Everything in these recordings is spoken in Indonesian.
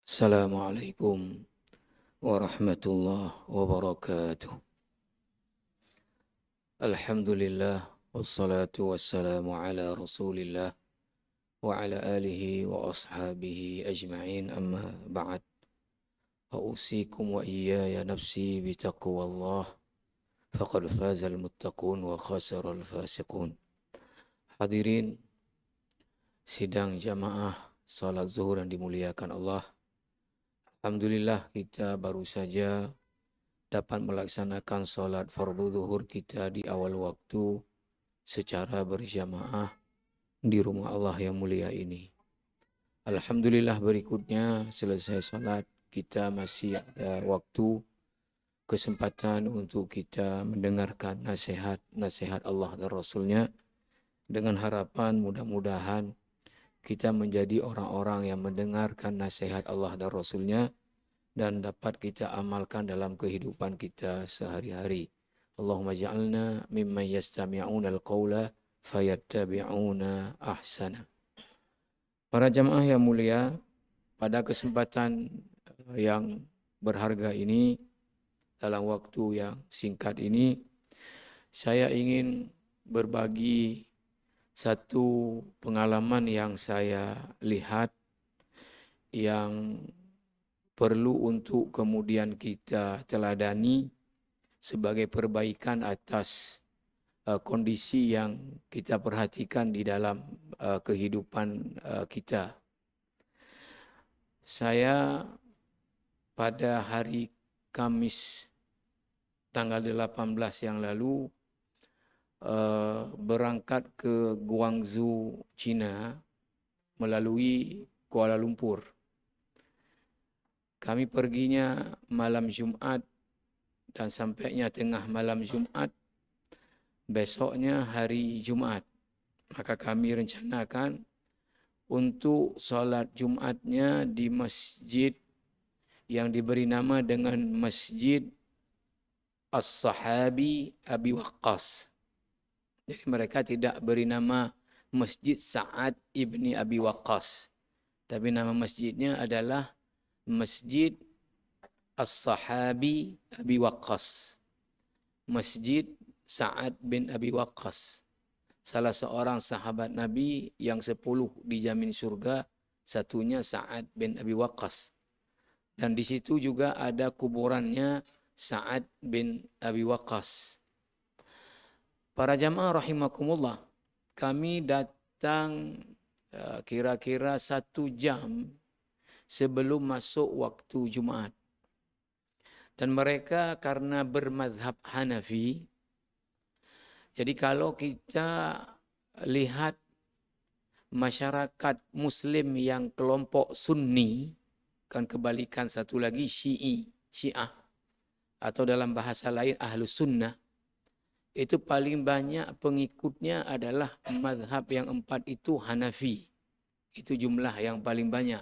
Assalamualaikum warahmatullahi wabarakatuh. Alhamdulillah wassalatu wassalamu ala Rasulillah wa ala alihi wa ashabihi ajma'in amma ba'd. Fausikum wa iyaya nafsi bitaqwallah faqad fazal muttaqun wa khasaral fasiqun. Hadirin sidang jamaah salat zuhur yang dimuliakan Allah. Alhamdulillah kita baru saja dapat melaksanakan sholat fardu zuhur kita di awal waktu secara berjamaah di rumah Allah yang mulia ini. Alhamdulillah berikutnya selesai sholat kita masih ada waktu kesempatan untuk kita mendengarkan nasihat Allah dan Rasulnya dengan harapan mudah-mudahan kita menjadi orang-orang yang mendengarkan nasihat Allah dan Rasulnya dan dapat kita amalkan dalam kehidupan kita sehari-hari. Allahumma ja'alna mimman yastami'una al-qawla fayattabi'una ahsana. Para jamaah yang mulia, pada kesempatan yang berharga ini, dalam waktu yang singkat ini, saya ingin berbagi satu pengalaman yang saya lihat yang perlu untuk kemudian kita teladani sebagai perbaikan atas kondisi yang kita perhatikan di dalam kehidupan kita. Saya pada hari Kamis tanggal 18 yang lalu berangkat ke Guangzhou, China melalui Kuala Lumpur. Kami perginya malam Jumat dan sampainya tengah malam Jumat, besoknya hari Jumat. Maka kami rencanakan untuk solat Jumatnya di masjid yang diberi nama dengan Masjid As-Sahabi Abi Waqqas. Jadi mereka tidak beri nama Masjid Sa'ad ibni Abi Waqqas. Tapi nama masjidnya adalah Masjid As-Sahabi Abi Waqqas. Masjid Sa'ad bin Abi Waqqas. Salah seorang sahabat Nabi yang 10 dijamin surga, satunya Sa'ad bin Abi Waqqas. Dan di situ juga ada kuburannya Sa'ad bin Abi Waqqas. Para jamaah rahimakumullah, kami datang kira-kira 1 jam sebelum masuk waktu Jumat. Dan mereka karena bermadhab Hanafi, jadi kalau kita lihat masyarakat Muslim yang kelompok Sunni, kan kebalikan satu lagi Syiah, atau dalam bahasa lain Ahlus Sunnah, itu paling banyak pengikutnya adalah madhab yang 4 itu Hanafi. Itu jumlah yang paling banyak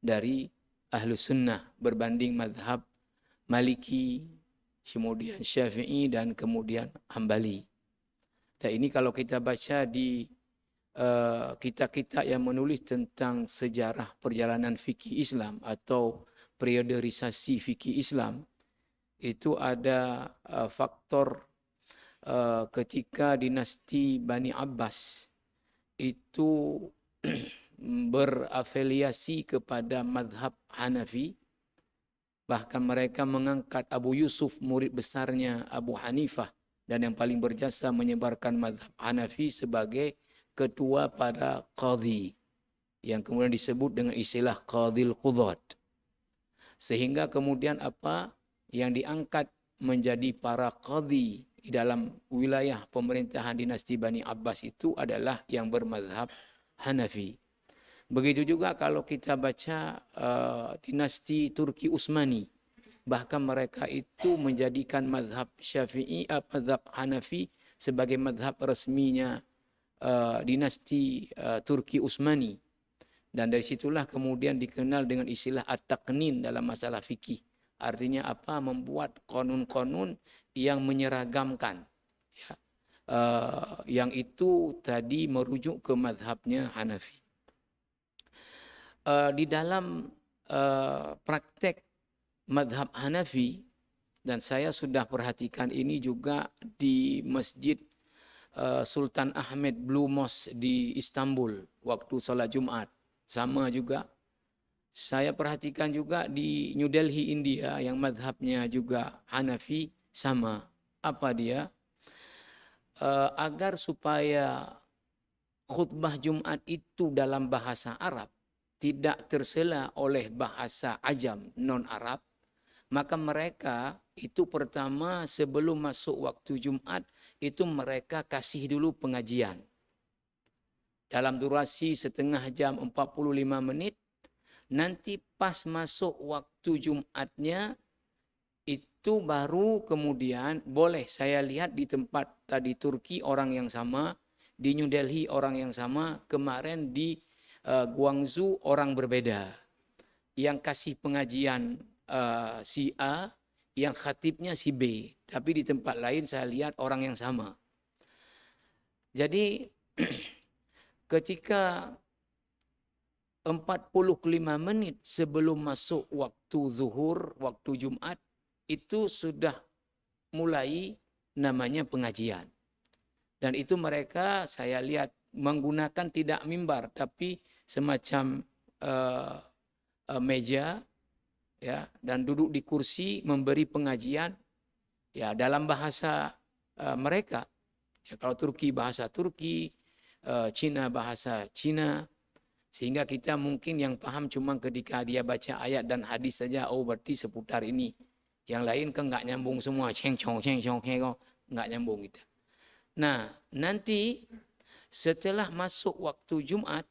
dari Ahlus Sunnah berbanding madhab Maliki, kemudian Syafi'i, dan kemudian Hambali. Dan ini kalau kita baca di kitab-kitab yang menulis tentang sejarah perjalanan fikih Islam atau perioderisasi fikih Islam, itu ada faktor ketika dinasti Bani Abbas itu berafiliasi kepada madhab Hanafi. Bahkan mereka mengangkat Abu Yusuf, murid besarnya Abu Hanifah, dan yang paling berjasa menyebarkan madhab Hanafi sebagai ketua para qadhi, yang kemudian disebut dengan istilah qadhil qudat. Sehingga kemudian apa yang diangkat menjadi para qadhi di dalam wilayah pemerintahan dinasti Bani Abbas itu adalah yang bermadhab Hanafi. Begitu juga kalau kita baca dinasti Turki Utsmani, bahkan mereka itu menjadikan madhab Syafi'i, madhab Hanafi sebagai madhab resminya dinasti Turki Utsmani. Dan dari situlah kemudian dikenal dengan istilah at-taqnin dalam masalah fikih. Artinya apa? Membuat konun-konun yang menyeragamkan. Ya. Yang itu tadi merujuk ke madhabnya Hanafi. Di dalam praktek madhab Hanafi, dan saya sudah perhatikan ini juga di Masjid Sultan Ahmed Blue Mosque di Istanbul waktu sholat Jumat. Sama juga. Saya perhatikan juga di New Delhi, India, yang madhabnya juga Hanafi, sama. Apa dia? Agar supaya khutbah Jumat itu dalam bahasa Arab tidak tersela oleh bahasa ajam non-Arab, maka mereka itu pertama sebelum masuk waktu Jumat itu mereka kasih dulu pengajian. Dalam durasi setengah jam 45 menit, nanti pas masuk waktu Jumatnya itu baru kemudian boleh saya lihat di tempat tadi Turki orang yang sama, di New Delhi orang yang sama, kemarin di Guangzhou orang berbeda. Yang kasih pengajian si A, yang khatibnya si B. Tapi di tempat lain saya lihat orang yang sama. Jadi ketika 45 menit sebelum masuk waktu zuhur, waktu Jumat, itu sudah mulai namanya pengajian. Dan itu mereka saya lihat menggunakan tidak mimbar, tapi semacam meja, ya, dan duduk di kursi memberi pengajian, ya, dalam bahasa mereka. Ya, kalau Turki bahasa Turki, Cina bahasa Cina. Sehingga kita mungkin yang paham cuma ketika dia baca ayat dan hadis saja, oh berarti seputar ini. Yang lain kan nggak nyambung semua, ceng cong, nggak nyambung kita. Nah, nanti setelah masuk waktu Jumat,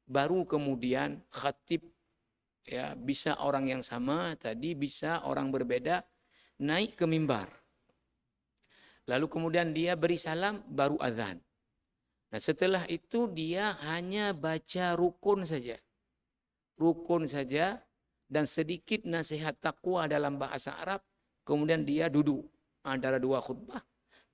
baru kemudian khatib, ya, bisa orang yang sama tadi, bisa orang berbeda, naik ke mimbar. Lalu kemudian dia beri salam, baru azan. Nah, setelah itu dia hanya baca rukun saja. Rukun saja dan sedikit nasihat takwa dalam bahasa Arab. Kemudian dia duduk antara dua khutbah.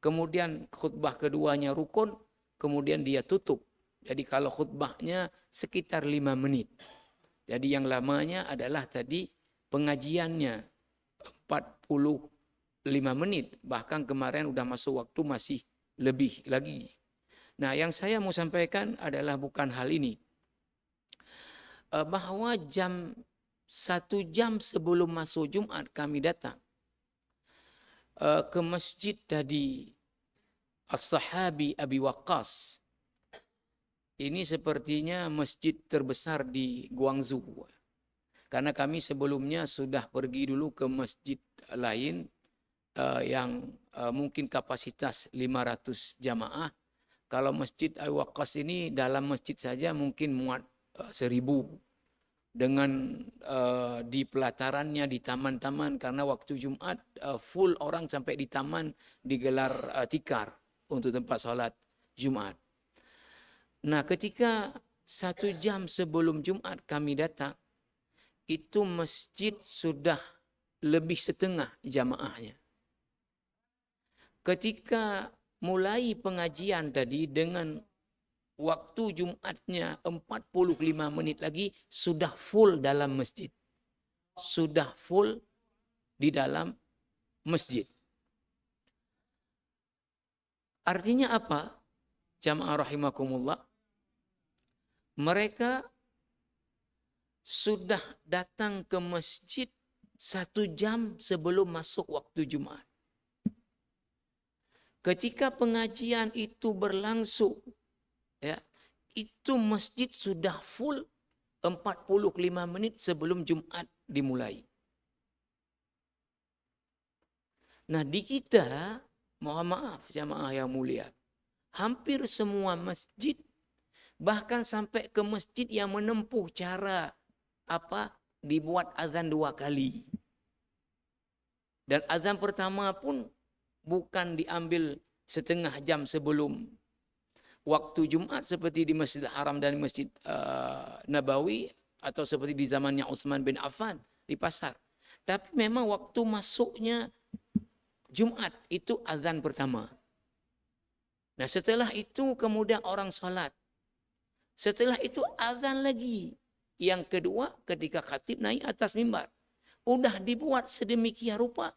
Kemudian khutbah keduanya rukun. Kemudian dia tutup. Jadi kalau khutbahnya sekitar 5 menit. Jadi yang lamanya adalah tadi pengajiannya 45 menit. Bahkan kemarin udah masuk waktu masih lebih lagi. Nah, yang saya mau sampaikan adalah bukan hal ini. Bahwa 1 jam sebelum masuk Jumat kami datang ke masjid tadi As-Sahabi Abi Waqqas. Ini sepertinya masjid terbesar di Guangzhou. Karena kami sebelumnya sudah pergi dulu ke masjid lain yang mungkin kapasitas 500 jamaah. Kalau Masjid Al-Waqqas ini dalam masjid saja mungkin muat 1000 dengan di pelatarannya, di taman-taman, karena waktu Jumat full orang sampai di taman digelar tikar untuk tempat sholat Jumat. Nah, ketika 1 jam sebelum Jumat kami datang, itu masjid sudah lebih setengah jamaahnya. Ketika mulai pengajian tadi dengan waktu Jumatnya 45 menit lagi sudah full dalam masjid. Sudah full di dalam masjid. Artinya apa? Jamaah rahimakumullah. Mereka sudah datang ke masjid 1 jam sebelum masuk waktu Jumat. Ketika pengajian itu berlangsung, ya, itu masjid sudah full 45 menit sebelum Jumat dimulai. Nah, di kita, mohon maaf jamaah yang mulia, hampir semua masjid, bahkan sampai ke masjid yang menempuh cara dibuat azan 2 kali. Dan azan pertama pun bukan diambil setengah jam sebelum waktu Jumat seperti di Masjidil Haram dan Masjid Nabawi, atau seperti di zamannya Utsman bin Affan di pasar. Tapi memang waktu masuknya Jumat itu azan pertama. Nah, setelah itu kemudian orang sholat. Setelah itu azan lagi Yang kedua, ketika khatib naik atas mimbar. Udah dibuat sedemikian rupa.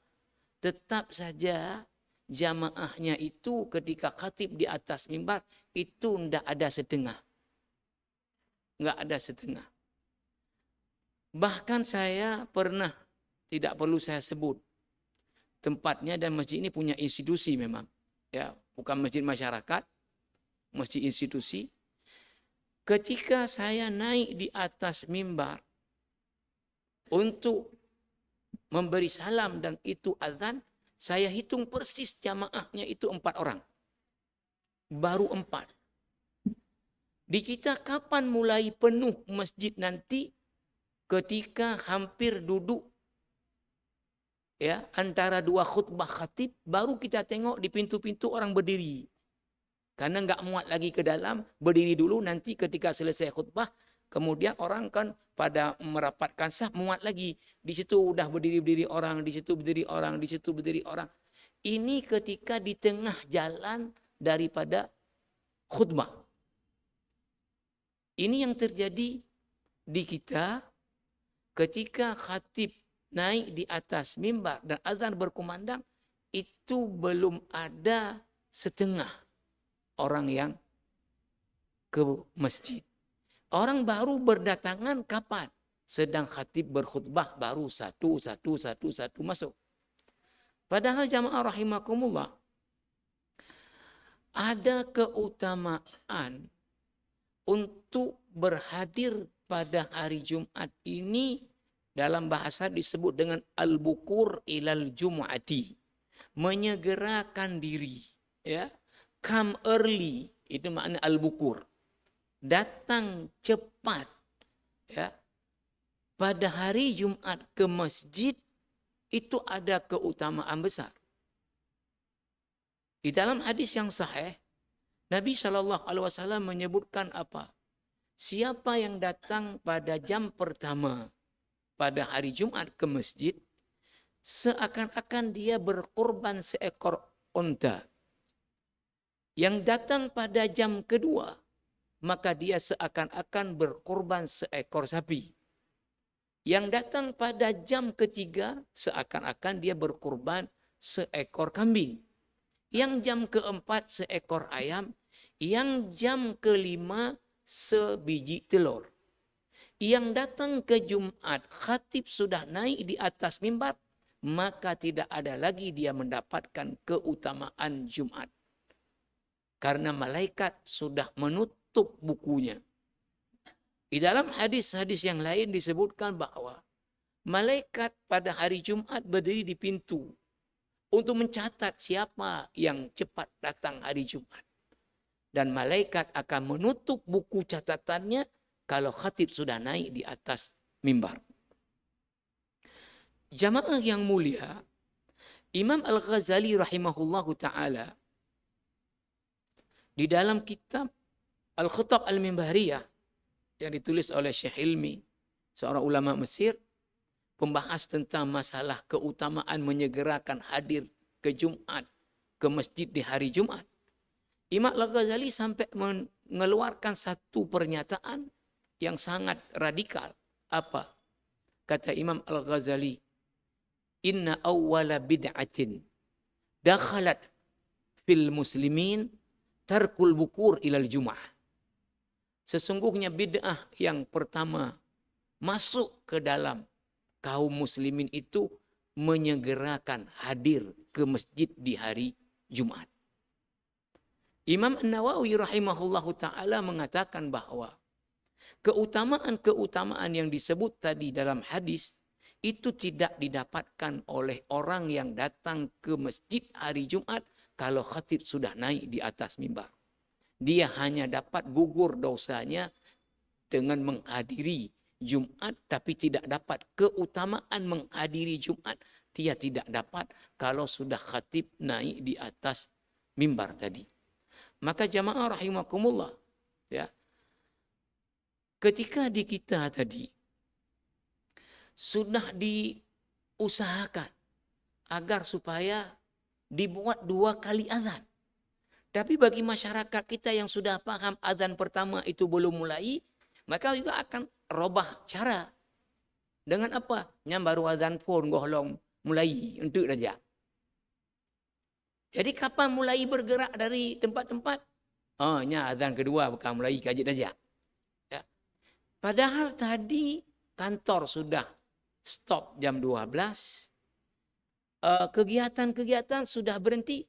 Tetap saja jamaahnya itu ketika khatib di atas mimbar, itu tidak ada setengah. Enggak ada setengah. Bahkan saya pernah, tidak perlu saya sebut, tempatnya dan masjid ini punya institusi memang. Ya, bukan masjid masyarakat, masjid institusi. Ketika saya naik di atas mimbar untuk memberi salam dan itu azan, saya hitung persis jamaahnya itu 4 orang. Baru 4. Di kita kapan mulai penuh masjid nanti? Ketika hampir duduk ya antara 2 khutbah khatib, baru kita tengok di pintu-pintu orang berdiri. Karena enggak muat lagi ke dalam, berdiri dulu, nanti ketika selesai khutbah, kemudian orang kan pada merapatkan saf, muat lagi. Di situ udah berdiri-berdiri orang, di situ berdiri orang, di situ berdiri orang. Ini ketika di tengah jalan daripada khutbah. Ini yang terjadi di kita ketika khatib naik di atas mimbar dan azan berkumandang, itu belum ada setengah orang yang ke masjid. Orang baru berdatangan kapan? Sedang khatib berkhutbah, baru satu masuk. Padahal jamaah rahimakumullah, ada keutamaan untuk berhadir pada hari Jumat ini, dalam bahasa disebut dengan al-bukur ilal jum'ati. Menyegerakan diri. Ya. Come early, itu makna al-bukur. Datang cepat. Ya. Pada hari Jumat ke masjid, itu ada keutamaan besar. Di dalam hadis yang sahih, Nabi SAW menyebutkan apa? Siapa yang datang pada jam pertama pada hari Jumat ke masjid, seakan-akan dia berkorban seekor unta. Yang datang pada jam kedua, maka dia seakan-akan berkorban seekor sapi. Yang datang pada jam ketiga, seakan-akan dia berkorban seekor kambing. Yang jam keempat, seekor ayam. Yang jam kelima, sebiji telur. Yang datang ke Jumat, khatib sudah naik di atas mimbar, maka tidak ada lagi dia mendapatkan keutamaan Jumat. Karena malaikat sudah menutup bukunya. Di dalam hadis-hadis yang lain disebutkan bahwa malaikat pada hari Jumat berdiri di pintu untuk mencatat siapa yang cepat datang hari Jumat. Dan malaikat akan menutup buku catatannya kalau khatib sudah naik di atas mimbar. Jamaah yang mulia, Imam Al-Ghazali rahimahullahu ta'ala di dalam kitab Al-Khutab Al-Mimbariyah yang ditulis oleh Syekh Ilmi, seorang ulama Mesir, membahas tentang masalah keutamaan menyegerakan hadir ke Jumat, ke masjid di hari Jumat. Imam Al-Ghazali sampai mengeluarkan satu pernyataan yang sangat radikal. Apa? Kata Imam Al-Ghazali, inna awwala bid'atin dakhalat fil muslimin tarkul bukur ilal jum'ah. Sesungguhnya bid'ah yang pertama masuk ke dalam kaum muslimin itu menyegerakan hadir ke masjid di hari Jumat. Imam An-Nawawi rahimahullahu ta'ala mengatakan bahwa keutamaan-keutamaan yang disebut tadi dalam hadis itu tidak didapatkan oleh orang yang datang ke masjid hari Jumat kalau khatib sudah naik di atas mimbar. Dia hanya dapat gugur dosanya dengan menghadiri Jumat, tapi tidak dapat keutamaan menghadiri Jumat. Dia tidak dapat kalau sudah khatib naik di atas mimbar tadi. Maka jamaah rahimakumullah, ya, ketika di kita tadi sudah diusahakan agar supaya dibuat 2 kali azan. Tapi bagi masyarakat kita yang sudah paham azan pertama itu belum mulai, Maka juga akan robah cara. Dengan apa? Yang baru azan pun gohlong mulai untuk saja. Jadi kapan mulai bergerak dari tempat-tempat? Oh, nya azan kedua bukan mulai kaji saja. Ya. Padahal tadi kantor sudah stop jam 12. Kegiatan-kegiatan sudah berhenti.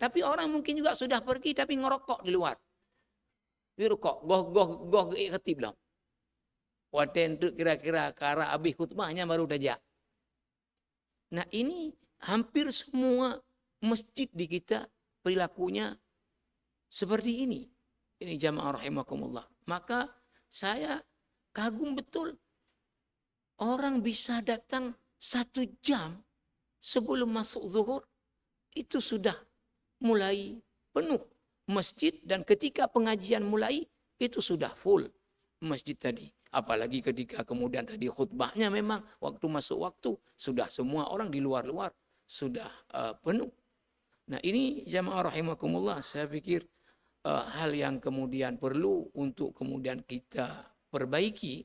Tapi orang mungkin juga sudah pergi tapi ngerokok di luar. Ngerokok, goh ketip dong. Waten tu kira-kira kara habis khutbahnya baru dajak. Nah ini hampir semua masjid di kita perilakunya seperti ini. Ini jamaah rahimakumullah. Maka saya kagum betul. Orang bisa datang 1 jam sebelum masuk zuhur. Itu sudah mulai penuh masjid. Dan ketika pengajian mulai itu sudah full masjid tadi. Apalagi ketika kemudian tadi khutbahnya memang waktu masuk waktu. Sudah semua orang di luar-luar sudah penuh. Nah ini jamaah rahimakumullah, saya pikir hal yang kemudian perlu untuk kemudian kita perbaiki.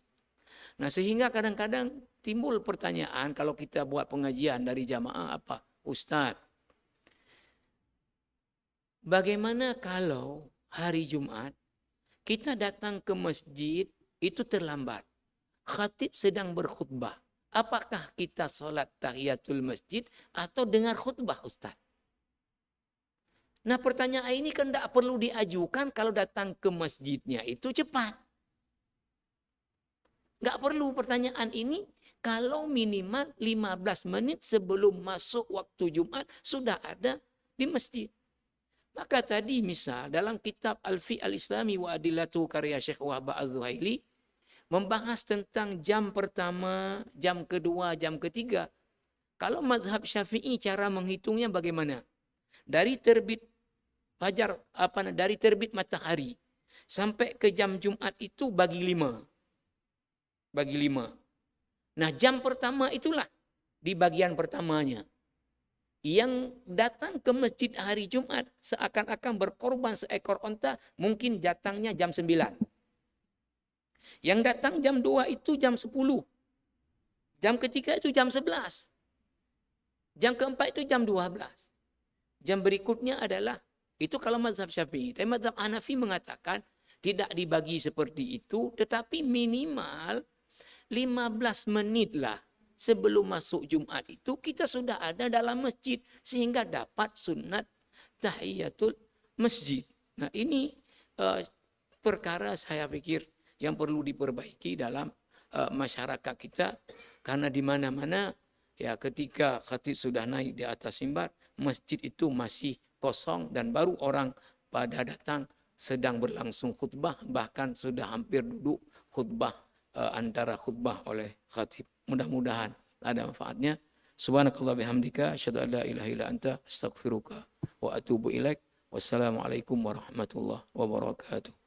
Nah sehingga kadang-kadang timbul pertanyaan kalau kita buat pengajian dari jamaah apa? Ustaz, bagaimana kalau hari Jumat kita datang ke masjid itu terlambat. Khatib sedang berkhutbah. Apakah kita solat tahiyatul masjid atau dengar khutbah Ustaz? Nah pertanyaan ini kan tidak perlu diajukan kalau datang ke masjidnya itu cepat. Nggak perlu pertanyaan ini kalau minimal 15 menit sebelum masuk waktu Jumat sudah ada di masjid. Maka tadi misal dalam kitab Al-Fiqh Al-Islami wa Adillatu karya Syekh Wahbah Al-Zuhaili membahas tentang jam pertama, jam kedua, jam ketiga. Kalau mazhab Syafi'i cara menghitungnya bagaimana? Dari terbit fajar dari terbit matahari sampai ke jam Jumat itu bagi 5. Bagi 5. Nah, jam pertama itulah di bagian pertamanya. Yang datang ke masjid hari Jumat seakan-akan berkorban seekor onta, mungkin datangnya jam 9. Yang datang jam 2 itu jam 10. Jam ketiga itu jam 11. Jam keempat itu jam 12. Jam berikutnya adalah, itu kalau mazhab Syafi'i. Tapi mazhab Hanafi mengatakan tidak dibagi seperti itu, tetapi minimal 15 menit lah sebelum masuk Jumat itu kita sudah ada dalam masjid sehingga dapat sunat tahiyatul masjid. Nah ini perkara saya pikir yang perlu diperbaiki dalam masyarakat kita, karena di mana-mana ya ketika khatib sudah naik di atas mimbar, masjid itu masih kosong dan baru orang pada datang sedang berlangsung khutbah, bahkan sudah hampir duduk khutbah antara khutbah oleh khatib. Mudah-mudahan ada manfaatnya. Subhanakallah bihamdika asyhadu an la ilaha illa anta astaghfiruka wa atubu ilaik. Wassalamualaikum warahmatullahi wabarakatuh.